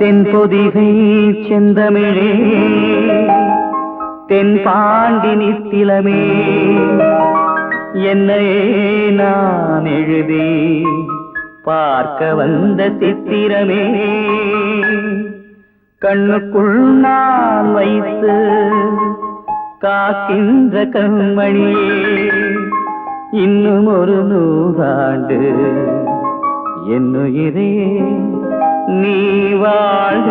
தென்பொதிகை செந்தமிழே தென்பாண்டி நித்திலமே என்னையே நான் எழுதி பார்க்க வந்த சித்திரமே கண்ணுக்குள் நான் வைத்து காக்கின்ற கண்மணியே இன்னும் ஒரு 100 ஆண்டு என்னுயிரே நீ வாழ்க.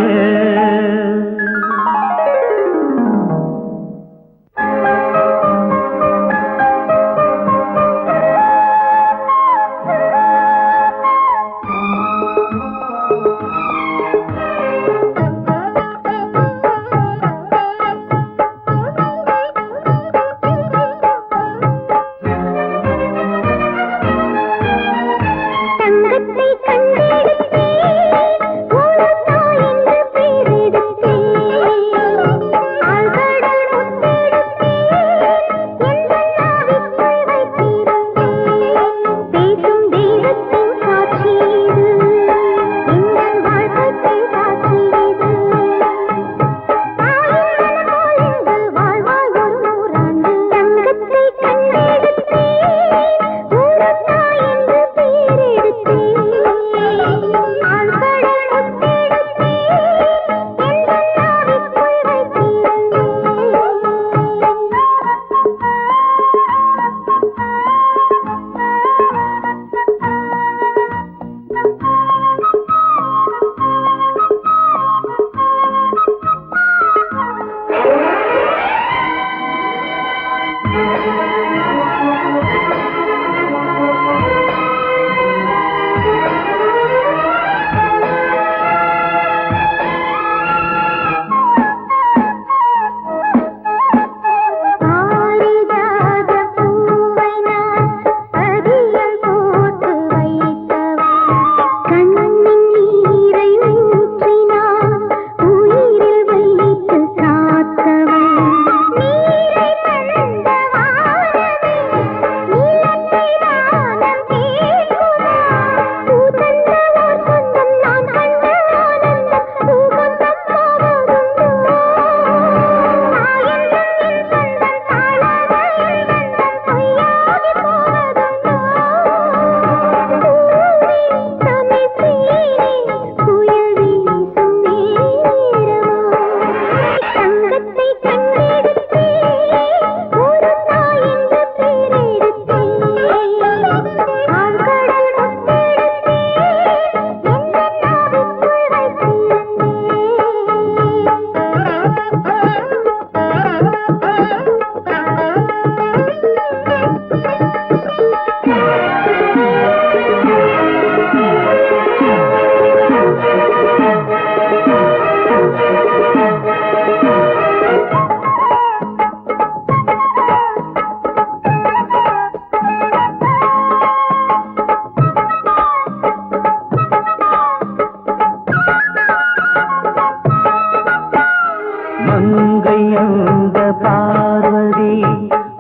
மங்கையந்த பார்வதி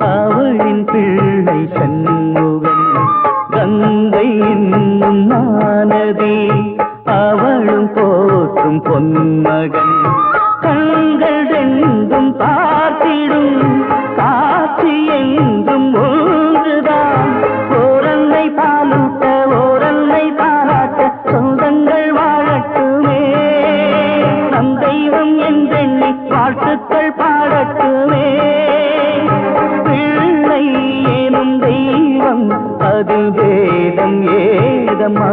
அவளின் பிள்ளை சண்முகன் கங்கை என்னும் நானதி அவளும் போற்றும் பொன்மகன் கண்கள் ரெண்டும் பார்த்திடும் காட்சி என்றும் ஒன்றுதான் ஓரன்னை பாலூட்ட ஓரன்னை பாராட்ட சொந்தங்கள் வாழட்டுமே நம் தெய்வம் என்றெண்ணி வாழ்த்துக்கள் பாடட்டுமே பிள்ளை எனும் தெய்வம் அது வேதம் ஏதம்மா